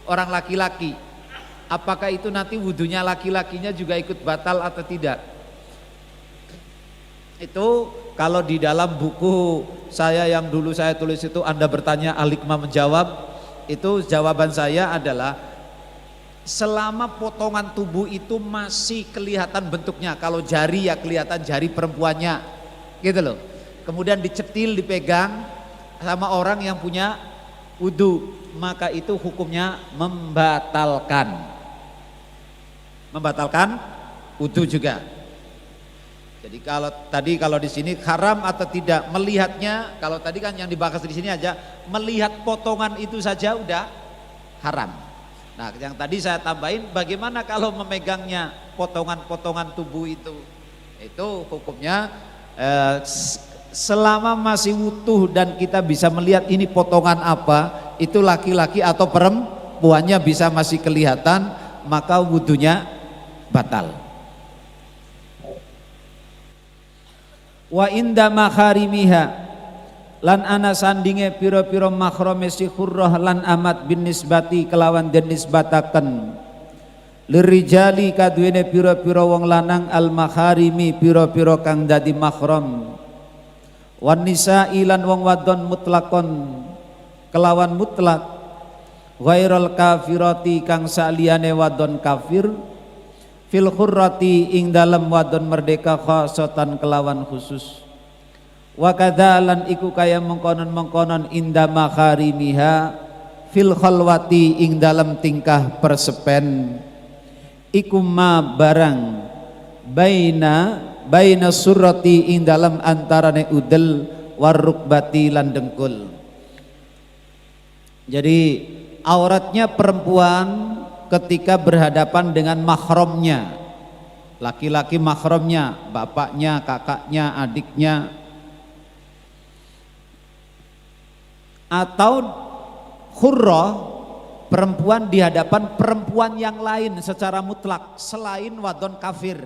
orang laki-laki, apakah itu nanti wudhunya laki-lakinya juga ikut batal atau tidak? Itu kalau di dalam buku saya yang dulu saya tulis itu, Anda bertanya Al-Hikmah menjawab, itu jawaban saya adalah selama potongan tubuh itu masih kelihatan bentuknya, kalau jari ya kelihatan jari perempuannya gitu loh, kemudian dicetil dipegang sama orang yang punya wudhu, maka itu hukumnya membatalkan wudhu juga. Jadi kalau di sini haram atau tidak melihatnya, kalau tadi kan yang dibahas di sini aja melihat potongan itu saja udah haram. Nah, yang tadi saya tambahin, bagaimana kalau memegangnya potongan-potongan tubuh itu? Itu hukumnya selama masih utuh dan kita bisa melihat ini potongan apa, itu laki-laki atau perempuannya bisa masih kelihatan, maka wudhunya batal. Wa inda makharimiha lan ana sandinge pira-pira mahrame si khurrah lan amat bin nisbati kelawan den nisbataken lirijali kaduwene pira-pira wong lanang al makharimi pira-pira kang dadi mahram wan nisa'i lan wong wadon mutlakon kelawan mutlak ghairal kafirati kang saliyane wadon kafir fil khurrati ing dalam wadon merdeka khasatan kelawan khusus wa kadzalan iku kaya mengkonon-mengkonon inda makharimiha fil khalwati ing dalam tingkah persepen iku ma barang baina surrati ing dalam antarane udel warukbati lan dengkul. Jadi auratnya perempuan ketika berhadapan dengan mahramnya, laki-laki mahramnya, bapaknya, kakaknya, adiknya, atau khurrah perempuan di hadapan perempuan yang lain secara mutlak selain wadon kafir.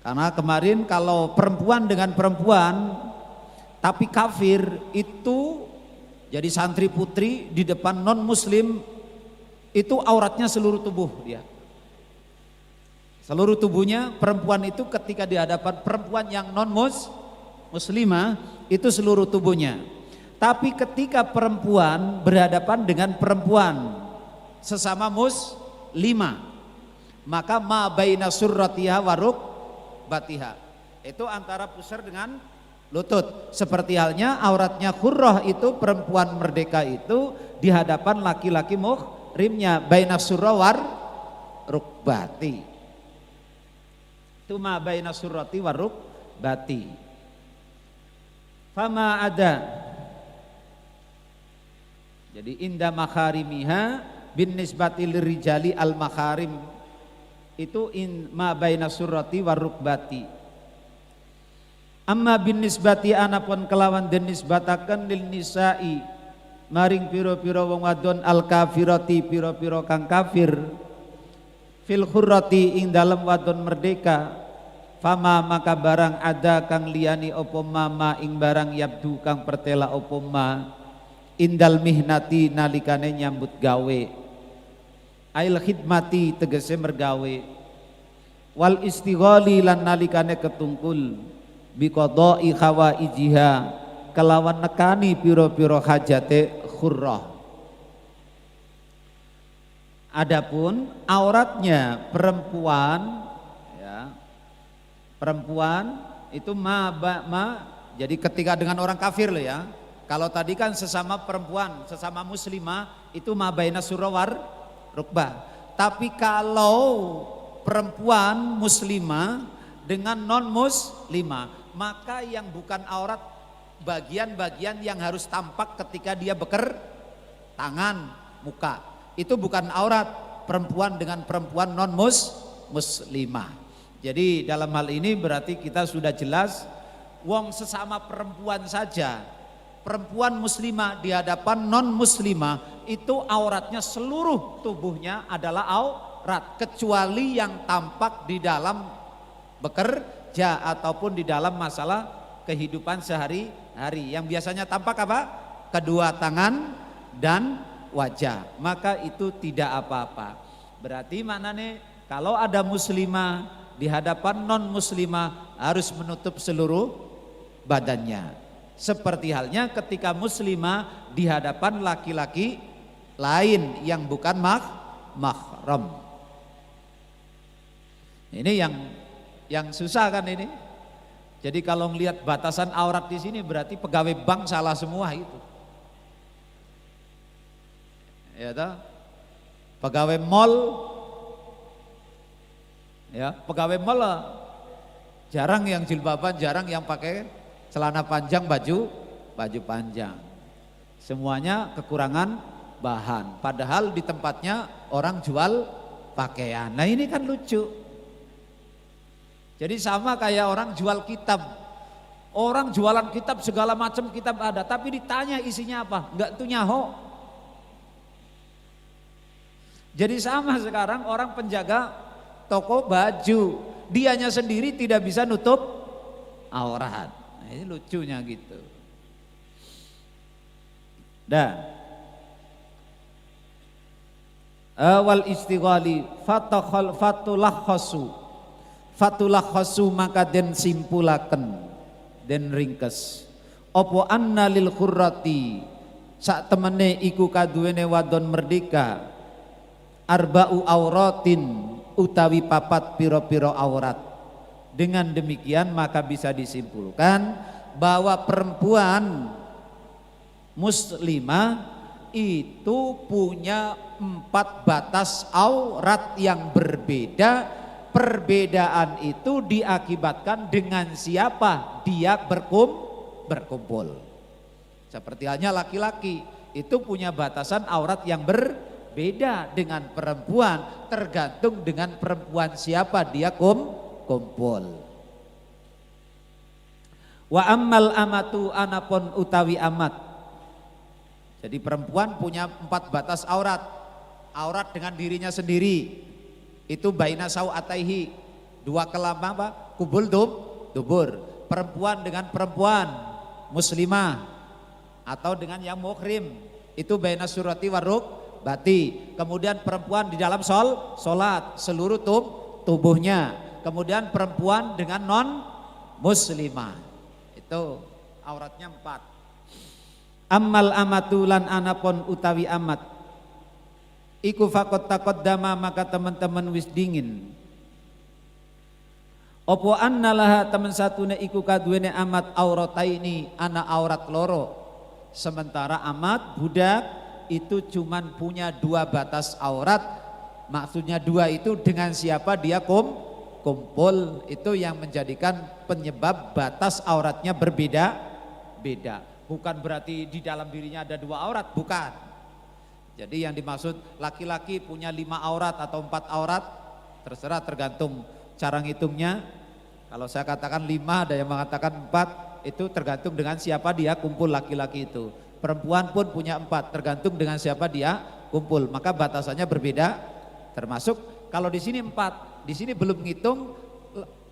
Karena kemarin kalau perempuan dengan perempuan tapi kafir itu jadi santri putri di depan non muslim, itu auratnya seluruh tubuh dia. Seluruh tubuhnya perempuan itu ketika di hadapan perempuan yang non muslimah itu seluruh tubuhnya. Tapi ketika perempuan berhadapan dengan perempuan sesama muslimah, maka ma baina surratiha waruk batiha, itu antara pusar dengan lutut. Seperti halnya auratnya khurrah itu perempuan merdeka itu di hadapan laki-laki rimnya baina surra war rukbati, itu ma baina surrati war rukbati. Fama ada, jadi inda makharimiha bin nisbati lirijali al makharim itu ma baina surrati war rukbati. Amma bin nisbati anapun kelawan den nisbataken lil nisa'i maring piro-piro wong wadon al kafirati piro-piro kang kafir fil khurrati ing dalam wadon merdeka fama maka barang ada kang liyani opo mama ing barang yabdu kang pertela opo ma indal mihnati nalikane nyambut gawe ail khidmati tegese mergawe wal istighali lan nalikane ketungkul biqada'i khawaijiha kelawan nekani piro-piro hajate khurrah. Adapun auratnya perempuan, ya, perempuan itu jadi ketika dengan orang kafir loh ya. Kalau tadi kan sesama perempuan, sesama muslimah itu ma baina surra war rukbah. Tapi kalau perempuan muslimah dengan non muslimah, maka yang bukan aurat bagian-bagian yang harus tampak ketika dia tangan, muka, itu bukan aurat perempuan dengan perempuan non muslimah. Jadi dalam hal ini berarti kita sudah jelas, wong sesama perempuan saja, perempuan muslimah di hadapan non muslimah itu auratnya seluruh tubuhnya adalah aurat, kecuali yang tampak di dalam bekerja ataupun di dalam masalah kehidupan sehari-hari. Yang biasanya tampak apa? Kedua tangan dan wajah, maka itu tidak apa-apa. Berarti maknanya kalau ada muslimah di hadapan non muslimah harus menutup seluruh badannya. Seperti halnya ketika muslimah di hadapan laki-laki lain yang bukan mahram. Ini yang susah kan ini. Jadi kalau ngelihat batasan aurat di sini berarti pegawai bank salah semua itu. Ya toh? Pegawai mall, ya pegawai mall jarang yang jilbaban, jarang yang pakai celana panjang, baju panjang. Semuanya kekurangan bahan. Padahal di tempatnya orang jual pakaian. Nah ini kan lucu. Jadi sama kayak orang jual kitab. Orang jualan kitab segala macam kitab ada, tapi ditanya isinya apa? Enggak tuh nyaho. Jadi sama sekarang orang penjaga toko baju, dianya sendiri tidak bisa nutup aurat. Nah, ini lucunya gitu. Dah. Awal istighali fatulah khosu maka den simpulaken den ringkes opo anna lil khurrati sak temene iku kaduwene wadon merdeka arba'u auratin utawi papat piro-piro aurat. Dengan demikian maka bisa disimpulkan bahwa perempuan muslimah itu punya 4 batas aurat yang berbeda. Perbedaan itu diakibatkan dengan siapa dia berkumpul. Seperti halnya laki-laki itu punya batasan aurat yang berbeda dengan perempuan, tergantung dengan perempuan siapa dia kumpul. Wa ammal amatu anapun utawi amat. Jadi perempuan punya 4 batas aurat. Aurat dengan dirinya sendiri. Itu baina sau'ataihi, 2 kelamang apa? Kubul dubur. Perempuan dengan perempuan muslimah atau dengan yang muhrim itu baina surati waruk bati. Kemudian perempuan di dalam solat seluruh tubuhnya. Kemudian perempuan dengan non muslimah itu auratnya 4. Ammal amatulan anapon utawi amat iku fakot taqaddama maka teman-teman wis dingin opo annalaha teman satune iku kaduwene amat aurataini ana aurat loro. Sementara amat budak itu cuman punya 2 batas aurat, maksudnya 2 itu dengan siapa dia kumpul. Itu yang menjadikan penyebab batas auratnya berbeda-beda. Bukan berarti di dalam dirinya ada 2 aurat, bukan. Jadi yang dimaksud laki-laki punya 5 aurat atau 4 aurat, terserah tergantung cara ngitungnya. Kalau saya katakan 5, ada yang mengatakan 4, itu tergantung dengan siapa dia kumpul laki-laki itu. Perempuan pun punya 4, tergantung dengan siapa dia kumpul. Maka batasannya berbeda. Termasuk kalau di sini 4, di sini belum ngitung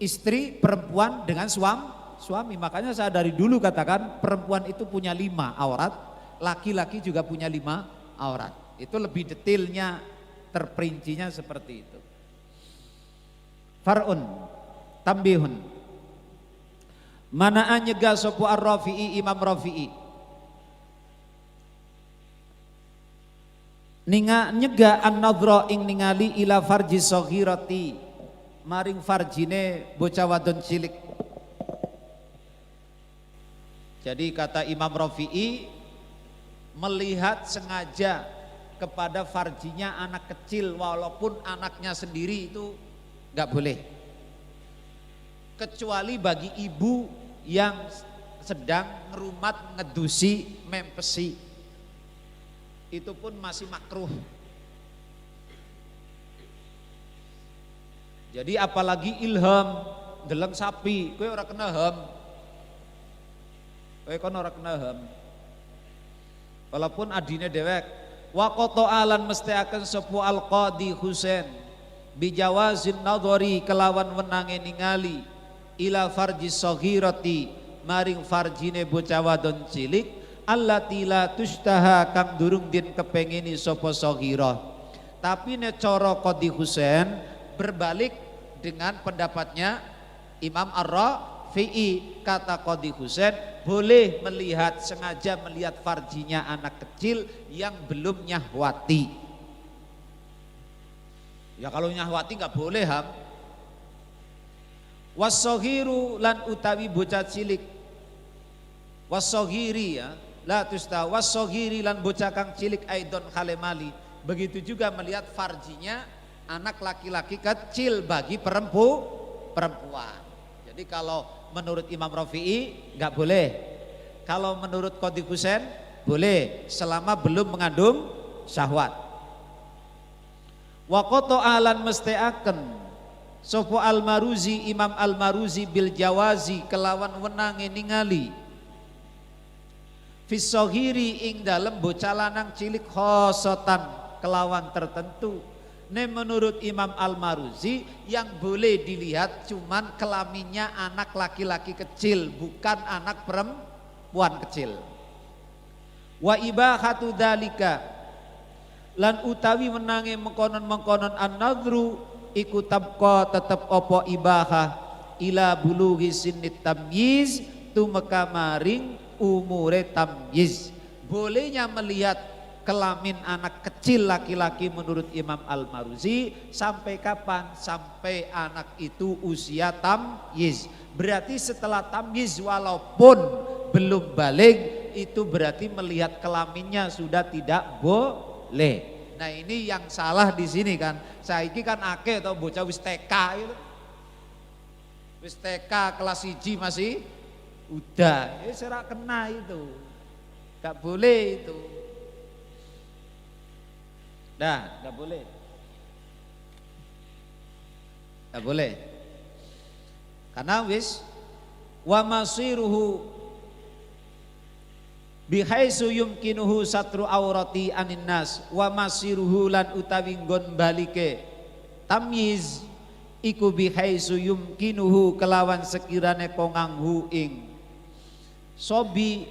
istri perempuan dengan suami. Makanya saya dari dulu katakan perempuan itu punya 5 aurat, laki-laki juga punya 5 aurat. Itu lebih detailnya, terperincinya seperti itu. Far'un tambihun mana'an nyegah sopu ar-Rafi'i Imam Rafi'i nyegah an-nadhra ing ningali ila farji saghirati maring farjine bocah wadon cilik. Jadi kata Imam Rafi'i melihat sengaja kepada farjinya anak kecil walaupun anaknya sendiri itu nggak boleh, kecuali bagi ibu yang sedang ngerumat, ngedusi, mempesi, itu pun masih makruh. Jadi apalagi ilham deleng sapi, kowe ora kena ham, kowe kon ora kena ham. Walaupun adine dewek wa qata'alan mesti akan sepu al-qadi Husain bijawazin nadhari kelawan wenange ningali ila farji saghirati maring farjine bocah wadon cilik allati la tustaha kang durung din kepengini sapa saghirah. Tapi nek cara Qadhi Husain berbalik dengan pendapatnya Imam Ar-Rafi'i. Kata Qadhi Husain boleh melihat, sengaja melihat farjinya anak kecil yang belum nyahwati. Ya kalau nyahwati nggak boleh ham. Wasoghiru lan utawi bocah cilik. Wasoghiri ya, la tusta wasoghiri lan bocah kang cilik aidon khalemali. Begitu juga melihat farjinya anak laki-laki kecil bagi perempuan. Jadi kalau menurut Imam Rafi'i nggak boleh. Kalau menurut Qadhi Husain boleh selama belum mengandung syahwat. Wa qata'alan mesteaken sapa Al-Maruzi Imam Al-Maruzi bil jawazi kelawan wenange ningali fis saghiri ing dalem bocah lanang cilik khosotan kelawan tertentu. Menurut Imam Al-Maruzi yang boleh dilihat cuman kelaminnya anak laki-laki kecil, bukan anak perempuan kecil. Wa ibahatu dzalika lan utawi menange mengkonon-mengkonon an-nadhru iku tabqa tetep apa ibahah ila bulughi sinnit tamyiz tumeka maring umure tamyiz. Bolehnya melihat kelamin anak kecil laki-laki menurut Imam Al-Maruzi sampai kapan? Sampai anak itu usia tamyiz. Berarti setelah tamyiz walaupun belum balik itu berarti melihat kelaminnya sudah tidak boleh. Nah ini yang salah di sini kan. Saiki kan akeh atau bocah wis TK itu. Wis TK kelas 1 masih udah. Ya serak kena itu. Gak boleh itu. Dah, enggak boleh. Enggak boleh. Karena wis wa masiruhu bihaisu yumkinuhu satru aurati anin nas wa masiruhu lan utawi nggon balike tamyiz iku bihaisu yumkinuhu kelawan sekirane konganghu ing sobi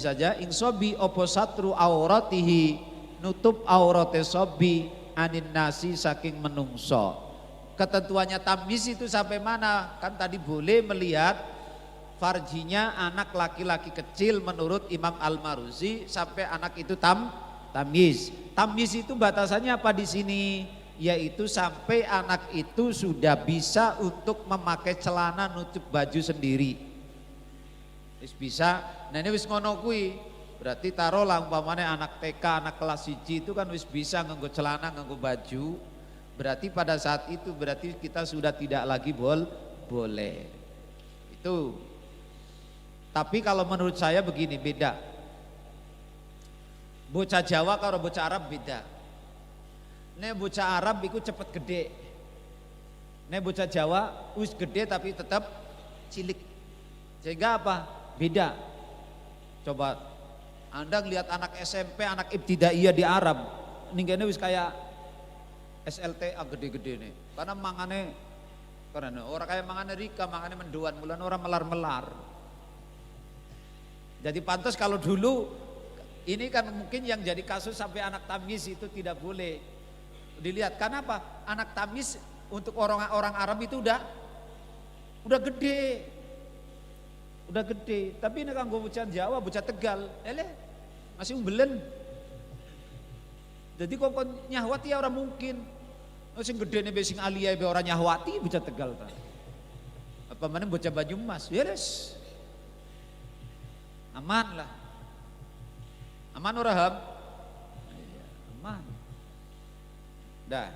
saja ing sobi opo satru auratihi nutup aurate sobi anin nasi saking menungso. Ketentuannya tamyiz itu sampai mana? Kan tadi boleh melihat farjinya anak laki-laki kecil menurut Imam Al-Maruzi sampai anak itu tamyiz. Tamyiz itu batasannya apa di sini? Yaitu sampai anak itu sudah bisa untuk memakai celana nutup baju sendiri. Wis bisa. Nah ini wis ngono kuwi. Berarti taruhlah umpamanya anak TK, anak kelas 1 itu kan wis bisa nganggo celana, nganggo baju. Berarti pada saat itu berarti kita sudah tidak lagi boleh. Itu. Tapi kalau menurut saya begini, beda. Bocah Jawa karo bocah Arab beda. Nek bocah Arab itu cepet gede. Nek bocah Jawa wis gede tapi tetap cilik. Sehingga apa? Beda. Coba Anda lihat anak SMP, anak ibtidaiyah di Arab, ninggane wis kayak SLTA gede-gede nih. Karena mangane orang kayak mangane Rika, mangane menduan, mulan orang melar-melar. Jadi pantas kalau dulu ini kan mungkin yang jadi kasus sampai anak tamyiz itu tidak boleh dilihat. Karena apa? Anak tamyiz untuk orang-orang Arab itu udah gede. Udah gede, tapi ini kan bocah Jawa, bocah Tegal, masih umbelen. Jadi kok nyahwati ya orang mungkin. Sing gede nih besing alia be orang nyahwati bocah Tegal ta. Apa mana bocah Banyumas, yes. Aman lah. Aman ora ham? Aman. Dah.